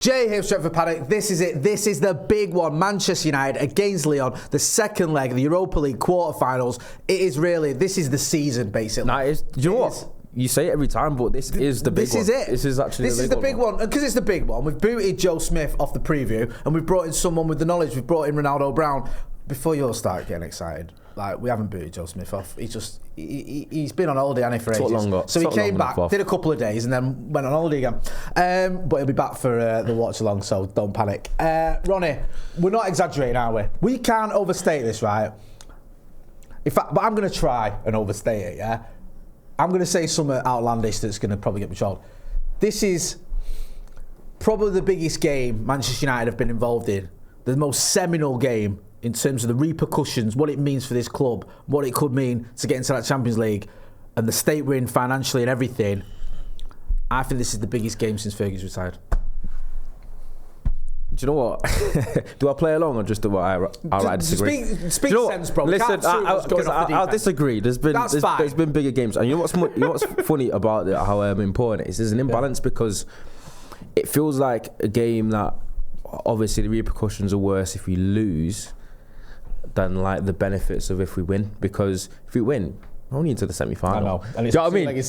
Jay here, Stretford, Paddock. This is it. This is the big one. Manchester United against Lyon. The second leg of the Europa League quarterfinals. It is really, this is the season, basically. Nah, do you know what? You say it every time, but this is the big one. This is it. This is actually this the big one. This is the big one. Because it's the big one. We've booted Joe Smith off the preview, and we've brought in someone with the knowledge. We've brought in Ronaldo Brown. Before you all start getting excited, like, we haven't booted Joe Smith off. He's been on holiday, hasn't he, for ages. So he came back, did a couple of days, and then went on holiday again. But he'll be back for the watch along, so don't panic. Ronnie, we're not exaggerating, are we? We can't overstate this, right? In fact, but I'm going to try and overstate it, yeah? I'm going to say something outlandish that's going to probably get me trolled. This is probably the biggest game Manchester United have been involved in. The most seminal game in terms of the repercussions, what it means for this club, what it could mean to get into that Champions League, and the state we're in financially and everything. I think this is the biggest game since Fergie's retired. Do you know what? Do I play along or just do I outright disagree? Speak sense, bro. Listen, I'll disagree. There's been bigger games, and you know what's funny about it, how important it is. There's an imbalance because it feels like a game that obviously the repercussions are worse if we lose than like the benefits of if we win. Because if we win, we're only into the semi-final. I know. And do you know what I mean?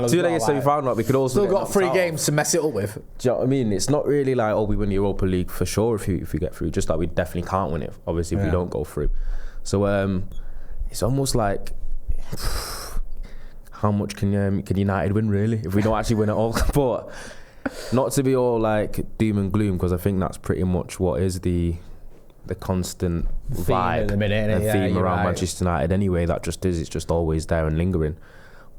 Two-legged semi-final. We could also still got 3 games to mess it up with. Do you know what I mean? It's not really like, oh, we win the Europa League for sure if we get through. Just like we definitely can't win it, obviously, if we don't go through. So it's almost like, how much can United win really if we don't actually win at all? But not to be all like doom and gloom, because I think that's pretty much what is the constant vibe at the minute, and theme around Manchester United anyway. It's just always there and lingering.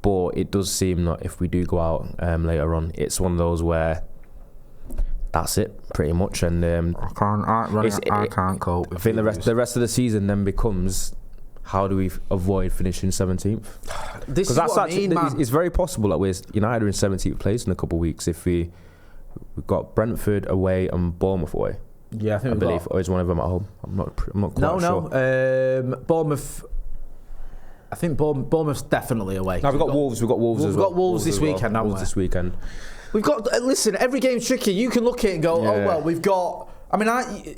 But it does seem that if we do go out later on, it's one of those where that's it pretty much. And I can't cope. I think the rest of the season then becomes, how do we avoid finishing 17th? This is what I mean, man. It's very possible that United are in 17th place in a couple of weeks if we've got Brentford away and Bournemouth away. Yeah, I believe, or is one of them at home? I'm not quite sure. No. Bournemouth. I think Bournemouth's definitely away. No, we've got Wolves. We've got Wolves as well. We've got Wolves this weekend, haven't we? Wolves this weekend. We've got. Listen, every game's tricky. You can look at it and go, oh well, we've got. I mean,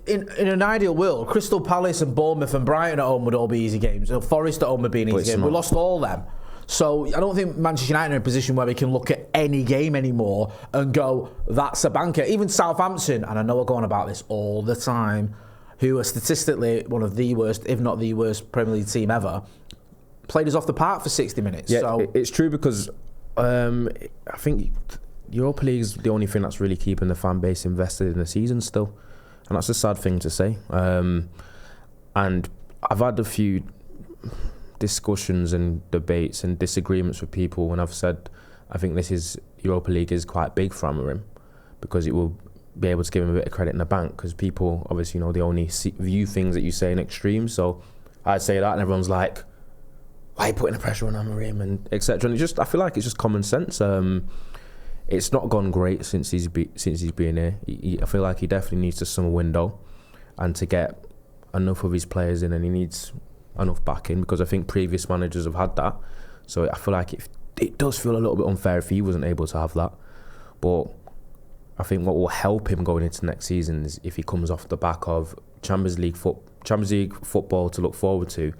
in an ideal world, Crystal Palace and Bournemouth and Brighton at home would all be easy games. Forest at home would be an easy game. We lost all them. So I don't think Manchester United are in a position where we can look at any game anymore and go, that's a banker. Even Southampton, and I know I go on about this all the time, who are statistically one of the worst, if not the worst Premier League team ever, played us off the park for 60 minutes. Yeah, so it's true because I think Europa League is the only thing that's really keeping the fan base invested in the season still. And that's a sad thing to say. And I've had a few discussions and debates and disagreements with people when I've said I think Europa League is quite big for Amorim because it will be able to give him a bit of credit in the bank, because people obviously they only view things that you say in extremes. So I'd say that and everyone's like, why are you putting the pressure on Amorim and etc. And I feel like it's just common sense. It's not gone great since he's been here. I feel like he definitely needs a summer window and to get enough of his players in, and he needs enough backing, because I think previous managers have had that. So I feel like it does feel a little bit unfair if he wasn't able to have that. But I think what will help him going into next season is if he comes off the back of Champions League football to look forward to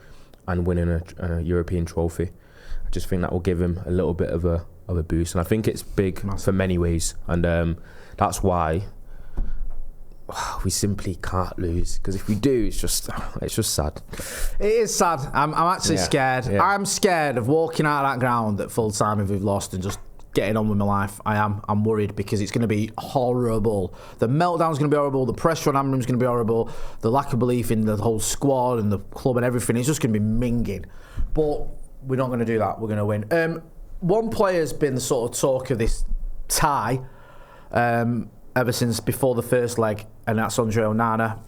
and winning a European trophy. I just think that will give him a little bit of a boost, and I think it's big for many ways, and that's why we simply can't lose, because if we do, it's just sad. It is sad. I'm actually scared. Yeah. I'm scared of walking out of that ground at full time if we've lost and just getting on with my life. I'm worried because it's going to be horrible. The meltdown's going to be horrible. The pressure on Amorim's going to be horrible. The lack of belief in the whole squad and the club and everything, it's just going to be minging. But we're not going to do that. We're going to win. One player's been the sort of talk of this tie ever since before the first leg, and that's Andre Onana.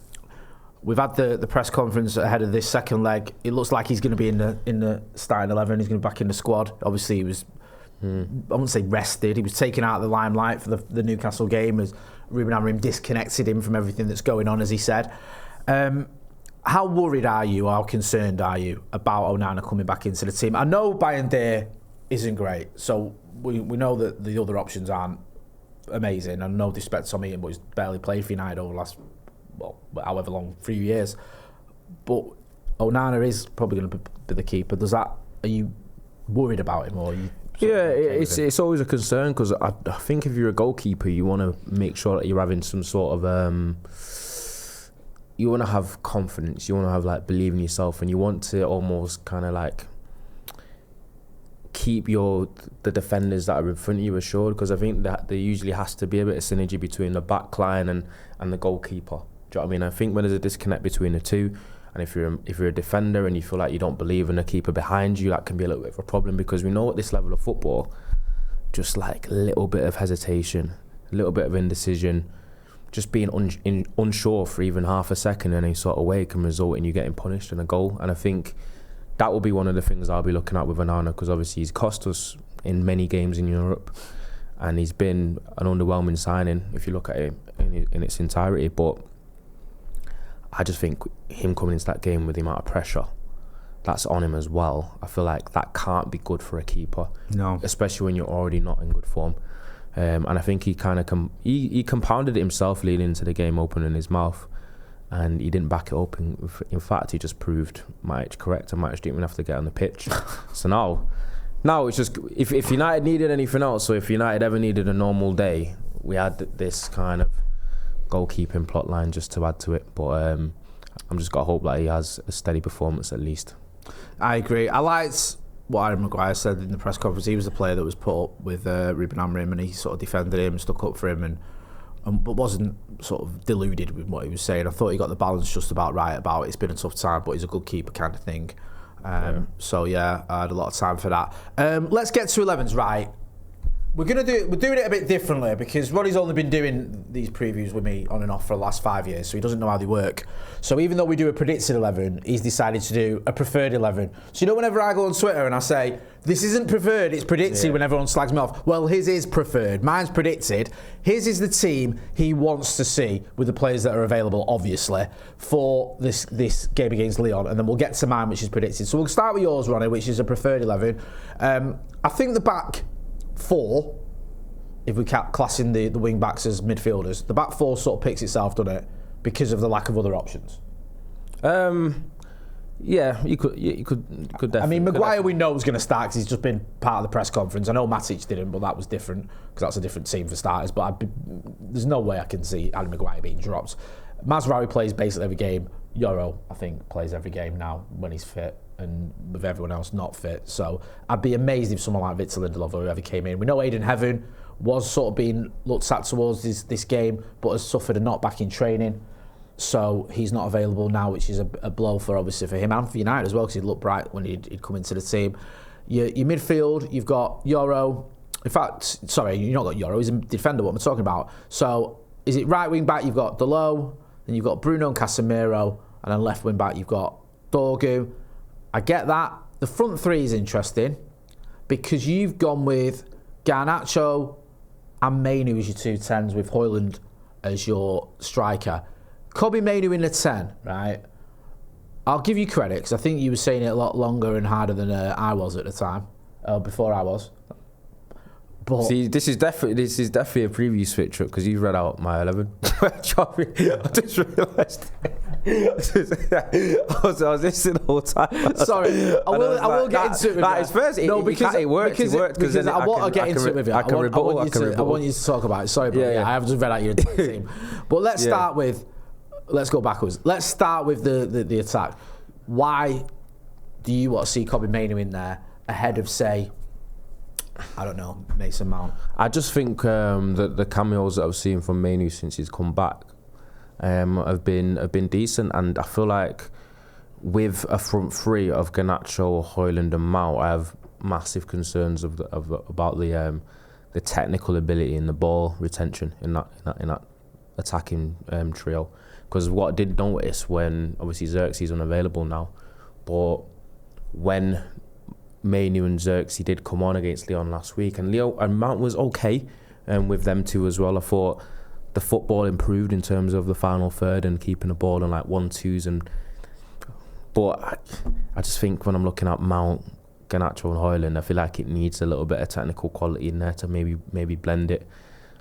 We've had the press conference ahead of this second leg. It looks like he's going to be in the starting 11. He's going to be back in the squad. Obviously, he was, I wouldn't say rested. He was taken out of the limelight for the Newcastle game as Ruben Amorim disconnected him from everything that's going on, as he said. How worried are you, how concerned are you about Onana coming back into the team? I know Bayern Day isn't great, so we know that the other options aren't amazing, and no disrespect to him, but he's barely played for United over the last, however long, 3 years. But Onana is probably going to be the keeper. Are you worried about him, or are you? Yeah, it's always a concern, because I think if you're a goalkeeper, you want to make sure that you're having some sort of you want to have confidence, you want to have like believe in yourself, and you want to almost kind of like keep the defenders that are in front of you assured, because I think that there usually has to be a bit of synergy between the back line and the goalkeeper. Do you know what I mean? I think when there's a disconnect between the two, and if you're a defender and you feel like you don't believe in the keeper behind you, that can be a little bit of a problem, because we know at this level of football, just like a little bit of hesitation, a little bit of indecision, just being unsure for even half a second in any sort of way can result in you getting punished in a goal. And I think that will be one of the things I'll be looking at with Onana, because obviously he's cost us in many games in Europe, and he's been an underwhelming signing if you look at it in its entirety. But I just think him coming into that game with the amount of pressure that's on him as well, I feel like that can't be good for a keeper. No. Especially when you're already not in good form. And I think he kind of he compounded it himself leading into the game, opening his mouth, and he didn't back it up. In fact, he just proved Matic correct, and Matic didn't even have to get on the pitch. So now it's just, if United needed anything else, or if United ever needed a normal day, we had this kind of goalkeeping plot line just to add to it. But I'm just got to hope that he has a steady performance at least. I agree. I liked what Aaron Maguire said in the press conference. He was the player that was put up with Ruben Amorim, and he sort of defended him, stuck up for him, but wasn't sort of deluded with what he was saying. I thought he got the balance just about right about it. It's been a tough time, but he's a good keeper kind of thing. So yeah, I had a lot of time for that. Let's get to 11s, right? We're doing it a bit differently, because Ronnie's only been doing these previews with me on and off for the last 5 years, so he doesn't know how they work. So even though we do a predicted 11, he's decided to do a preferred 11. So whenever I go on Twitter and I say, this isn't preferred, it's predicted, when everyone slags me off, well, his is preferred, mine's predicted. His is the team he wants to see with the players that are available, obviously, for this game against Lyon, and then we'll get to mine, which is predicted. So we'll start with yours, Ronnie, which is a preferred 11. I think the back four, if we classing the wing backs as midfielders, the back four sort of picks itself, doesn't it, because of the lack of other options. Yeah, you could definitely. I mean, Maguire we know is going to start because he's just been part of the press conference. I know Matic didn't, but that was different because that's a different team for starters. But there's no way I can see Harry Maguire being dropped. Mazraoui plays basically every game. Euro, I think, plays every game now when he's fit, and with everyone else not fit. So I'd be amazed if someone like Victor Lindelof or whoever came in. We know Aiden Heaven was sort of being looked at towards this game, but has suffered a knockback in training. So he's not available now, which is a blow for obviously for him and for United as well, because he'd looked bright when he'd come into the team. Your midfield, you've got Euro. In fact, sorry, you've not got Euro. He's a defender. What I'm talking about. So is it right wing back? You've got Delo, then you've got Bruno and Casemiro, and then left wing back you've got Dorgu. I get that. The front three is interesting because you've gone with Garnacho and Mainu as your two tens, with Højlund as your striker. Kobbie Mainu in the 10, right? I'll give you credit because I think you were saying it a lot longer and harder than I was at the time, before I was. But see, this is definitely a preview switch up because you read out my 11. I just realised. I was listening the whole time. Sorry, I will get into it with you. It's first, it worked because I want to get into it with you. I want you to talk about it. Sorry, but I have just read out your entire team. But let's start with. Let's go backwards. Let's start with the attack. Why do you want to see Kobbie Mainu in there ahead of, say, I don't know, Mason Mount? I just think that the cameos that I've seen from Mainu since he's come back have been decent, and I feel like with a front three of Garnacho, Højlund, and Mount, I have massive concerns about the technical ability and the ball retention in that attacking trio. Because what I did notice when obviously Xerxes unavailable now, but when Mainu and Xerxes did come on against Lyon last week, and Mount was okay with them two as well. I thought the football improved in terms of the final third and keeping the ball in like 1-2s, but I just think when I'm looking at Mount, Garnacho and Højlund, I feel like it needs a little bit of technical quality in there to maybe blend it.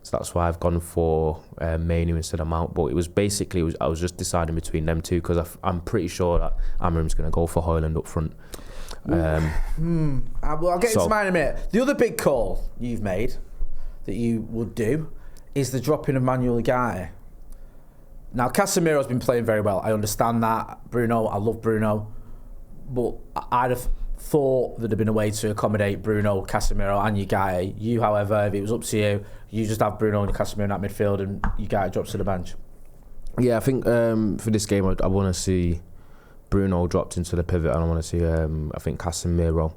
So that's why I've gone for Manu instead of Mount. But it was basically, I was just deciding between them two because I'm pretty sure that Amarim's going to go for Højlund up front. I'll get into mine in a minute. The other big call you've made that you would do is the dropping of Manuel Ugarte. Now, Casemiro's been playing very well. I understand that. Bruno, I love Bruno. But I'd have thought there'd have been a way to accommodate Bruno, Casemiro and Ugarte. You, however, if it was up to you, you just have Bruno and Casemiro in that midfield and Ugarte drops to the bench. Yeah, I think for this game, I want to see Bruno dropped into the pivot, and I want to see, I think, Casemiro.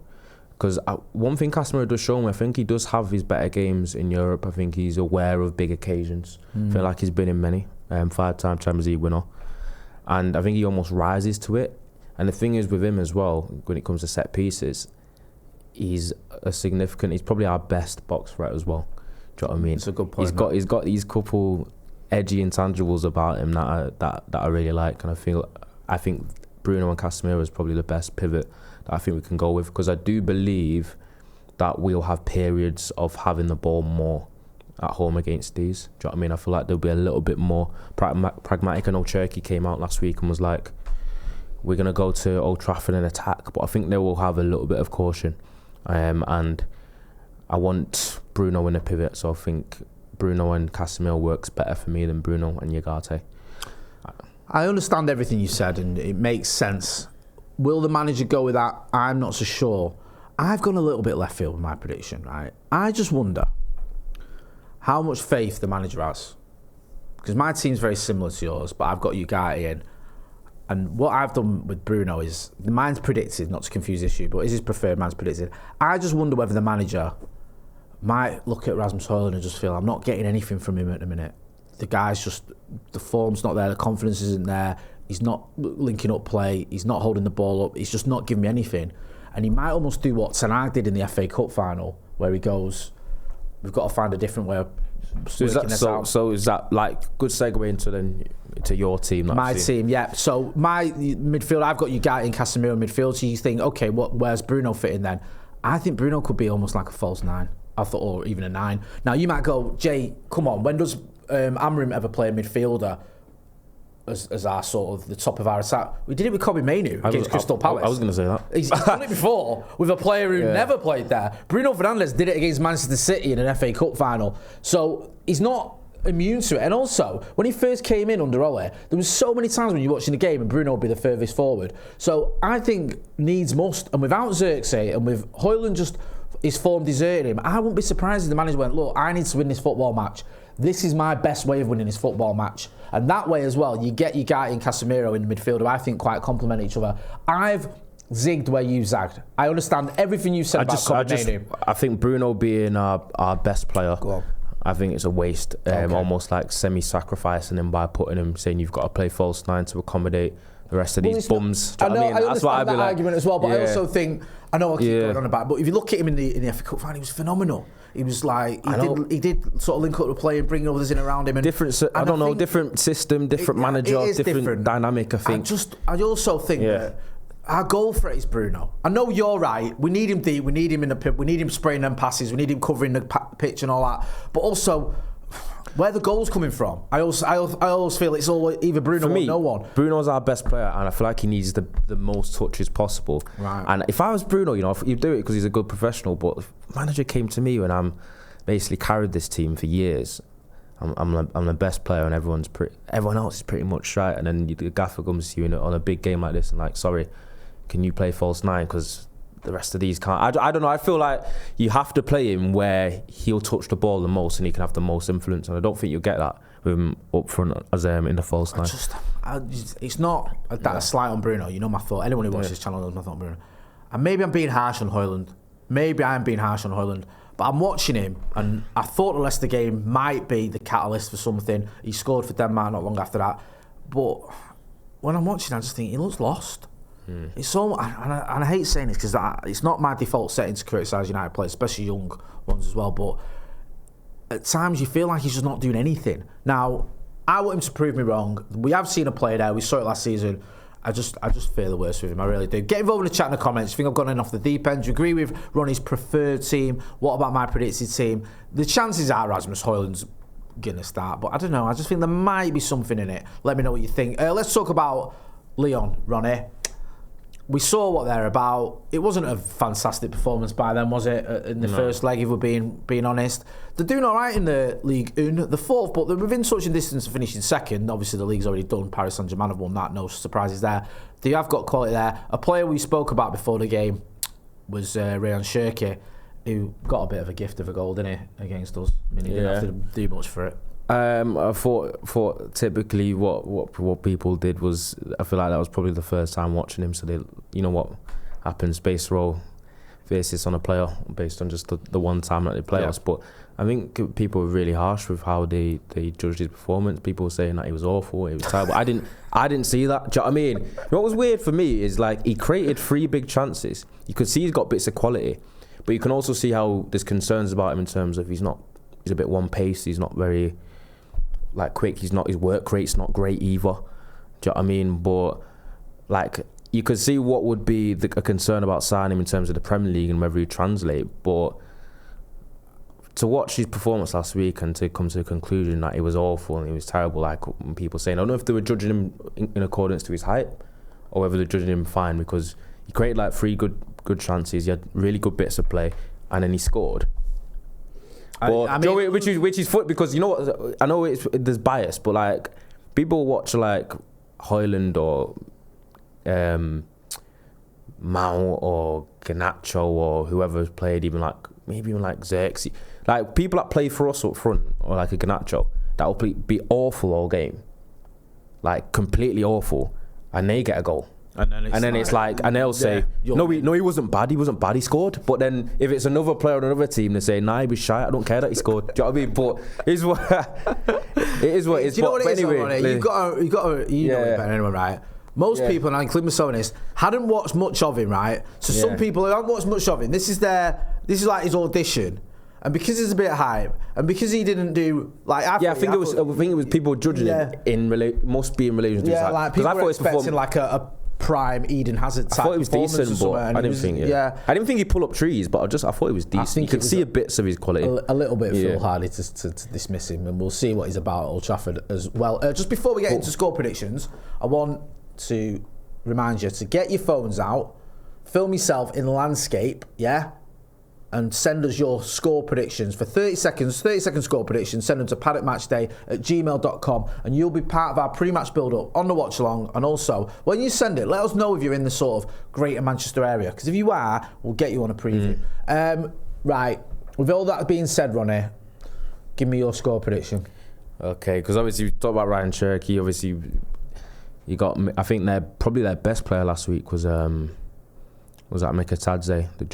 Because one thing Casemiro does show me, I think he does have his better games in Europe. I think he's aware of big occasions. I feel like he's been in many. 5-time Champions League winner. And I think he almost rises to it. And the thing is with him as well, when it comes to set pieces, he's probably our best box threat as well. Do you know what I mean? It's a good point. He's got these couple edgy intangibles about him that I really like, and I think Bruno and Casemiro is probably the best pivot that I think we can go with, because I do believe that we'll have periods of having the ball more at home against these. Do you know what I mean? I feel like there'll be a little bit more pragmatic. I know Cherky came out last week and was like, we're going to go to Old Trafford and attack, but I think they will have a little bit of caution. And I want Bruno in a pivot, so I think Bruno and Casemiro works better for me than Bruno and Ugarte. I understand everything you said and it makes sense. Will the manager go with that? I'm not so sure. I've gone a little bit left field with my prediction, right? I just wonder how much faith the manager has. Because my team's very similar to yours, but I've got Ugarte in. And what I've done with Bruno is, mine's predicted, not to confuse the issue, but is his preferred, mine's predicted. I just wonder whether the manager might look at Rasmus Højlund and just feel, I'm not getting anything from him at the minute. The guy's just, the form's not there, the confidence isn't there, he's not linking up play, he's not holding the ball up, he's just not giving me anything. And he might almost do what Ten Hag did in the FA Cup final, where he goes, we've got to find a different way of working this out. So is that like good segue into your team? My team, yeah. So my midfield, I've got Ugarte and Casemiro in midfield. So you think, okay, where's Bruno fitting then? I think Bruno could be almost like a false 9. I thought, or even a 9. Now you might go, Jay, come on. When does Amarim ever play a midfielder as our sort of the top of our attack? We did it with Kobe Manu against Crystal Palace. I was going to say that. He's done it before with a player who never played there. Bruno Fernandes did it against Manchester City in an FA Cup final. So he's not immune to it. And also, when he first came in under Ole, there was so many times when you're watching the game and Bruno would be the furthest forward. So I think needs must. And without Xerxes and with Højlund just his form deserting him, I wouldn't be surprised if the manager went, look, I need to win this football match. This is my best way of winning this football match. And that way as well, you get Ugarte and Casemiro in the midfield who I think quite complement each other. I've zigged where you zagged. I understand everything you said about Kobe Manu. I think Bruno being our best player, I think it's a waste. Almost like semi-sacrificing him by putting him, saying you've got to play false 9 to accommodate the rest of these bums. I understand that argument as well, but I also think, I know I keep going on about it, but if you look at him in the FA Cup final, he was phenomenal. He was like, he did sort of link up the play and bring others in around him. And different system, different manager, different dynamic, I think. I also think that our goal threat is Bruno. I know you're right. We need him deep. We need him in the pit. We need him spraying them passes. We need him covering the pitch and all that. But also, where the goal's coming from. I always feel it's all either Bruno or no one. Bruno's our best player, and I feel like he needs the most touches possible. Right. And if I was Bruno, he'd do it because he's a good professional. But if the manager came to me when I'm basically carried this team for years, I'm the best player, and everyone else is pretty much right. And then the gaffer comes to you on a big game like this, and like, sorry, can you play false 9 because the rest of these can't. I don't know. I feel like you have to play him where he'll touch the ball the most and he can have the most influence. And I don't think you'll get that with him up front as in the false 9. It's not a slight on Bruno. You know my thought. Anyone who watches this channel knows my thought on Bruno. And maybe I'm being harsh on Højlund. But I'm watching him, and I thought the Leicester game might be the catalyst for something. He scored for Denmark not long after that. But when I'm watching, I just think he looks lost. It's so, and I hate saying this because it's not my default setting to criticise United players, especially young ones as well. But at times you feel like he's just not doing anything. Now, I want him to prove me wrong. We have seen a player there. We saw it last season, I just fear the worst with him. I really do. Get involved in the chat in the comments. You think I've gone in off the deep end? Do you agree with Ronnie's preferred team? What about my predicted team? The chances are Rasmus Højlund's going to start, but I don't know. I just think there might be something in it. Let me know what you think. Let's talk about Lyon, Ronnie. We saw what they're about. It wasn't a fantastic performance by them, was it? In the first leg, if we're being honest. They're doing all right in the Ligue 1, the fourth, but they're within such a distance of finishing second. Obviously, the league's already done. Paris Saint-Germain have won that. No surprises there. They have got quality there. A player we spoke about before the game was Ryan Cherki, who got a bit of a gift of a goal, didn't he, against us? I mean, he didn't have to do much for it. I thought typically what people did was, I feel like that was probably the first time watching him, so they, you know what happens, base roll basis on a player based on just the one time that they play us. But I think people were really harsh with how they judged his performance. People were saying that he was awful, he was terrible. I didn't see that. Do you know what I mean? What was weird for me is, like, he created 3 big chances. You could see he's got bits of quality, but you can also see how there's concerns about him in terms of he's a bit one pace. He's not very quick. His work rate's not great either. Do you know what I mean? But like, you could see what would be a concern about signing him in terms of the Premier League and whether he'd translate. But to watch his performance last week and to come to the conclusion that he was awful and he was terrible, like when people saying, I don't know if they were judging him in accordance to his height or whether they're judging him fine, because he created like 3 good chances. He had really good bits of play, and then he scored. But I mean, which is foot, because you know what, I know there's bias, but like, people watch like Højlund or Mao or Garnacho or whoever's played, maybe even Xerxes, like people that play for us up front, or like a Garnacho that will be awful all game, like completely awful, and they get a goal. And then it's like, and they'll say, no, he wasn't bad. He scored. But then if it's another player on another team, they say, nah, he was shy. I don't care that he scored. Do you know what I mean? But it is what it is. Do you know what it is, anyway, you know it better than anyone, right? Most people, and I include myself in this, hadn't watched much of him, right? So some people haven't watched much of him. This is like his audition. And because it's a bit hype, and because he didn't do like, I think it was people judging him must be in relation to his hype. Like people were expecting like a prime Eden Hazard type. I thought it was decent, but I didn't think. I didn't think he pull up trees, but I thought he was decent. You could see a bits of his quality. A little bit foolhardy to dismiss him, and we'll see what he's about at Old Trafford as well. Just before we get into score predictions, I want to remind you to get your phones out, film yourself in landscape, and send us your score predictions for 30 second score predictions. Send them to paddockmatchday@gmail.com, and you'll be part of our pre-match build-up on the watch-along. And also, when you send it, let us know if you're in the sort of Greater Manchester area, because if you are, we'll get you on a preview. Right, with all that being said, Ronnie, give me your score prediction. Okay, because obviously you talk about Ryan Cherki. Obviously, you got, I think their best player last week was that Mikatadze, the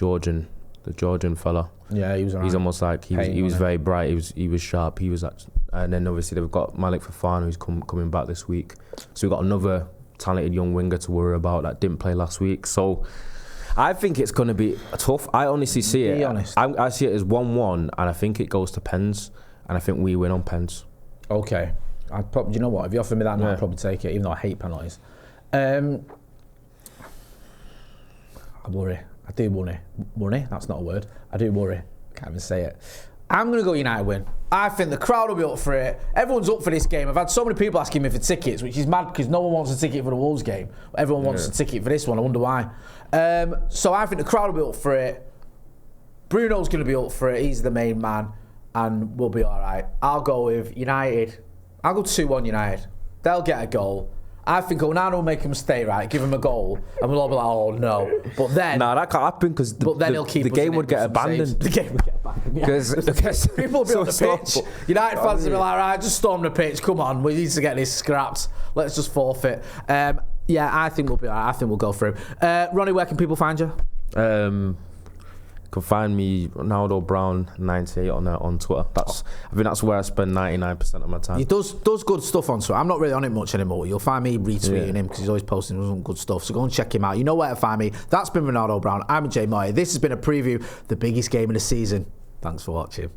Georgian fella. Yeah, he was alright. He's almost like he was very bright. He was sharp. And then obviously they've got Malik Fofana, who's coming back this week. So we've got another talented young winger to worry about that didn't play last week. So I think it's going to be tough. I honestly see it. Be honest. I see it as 1-1, and I think it goes to pens, and I think we win on pens. Okay. You know what? If you offer me that, I'd probably take it, even though I hate penalties. I worry. I do worry. Worry? That's not a word. I do worry. Can't even say it. I'm going to go United win. I think the crowd will be up for it. Everyone's up for this game. I've had so many people asking me for tickets, which is mad because no one wants a ticket for the Wolves game. Everyone wants a ticket for this one. I wonder why. So I think the crowd will be up for it. Bruno's going to be up for it. He's the main man, and we'll be all right. I'll go with United. I'll go 2-1 United. They'll get a goal. I think Onana will make him stay, right? Give him a goal, and we'll all be like, "Oh no!" But then, that can't happen because the game would get abandoned. The game would get abandoned because people will be on the pitch. United fans will be like, "Right, just storm the pitch. Come on, we need to get this scrapped. Let's just forfeit." I think we'll be all right. I think we'll go through. Ronnie, where can people find you? Can find me Ronaldo Brown 98 on Twitter. I think that's where I spend 99% of my time. He does good stuff on Twitter. I'm not really on it much anymore. You'll find me retweeting him because he's always posting some good stuff. So go and check him out. You know where to find me. That's been Ronaldo Brown. I'm Jay Moyer. This has been a preview of the biggest game of the season. Thanks for watching.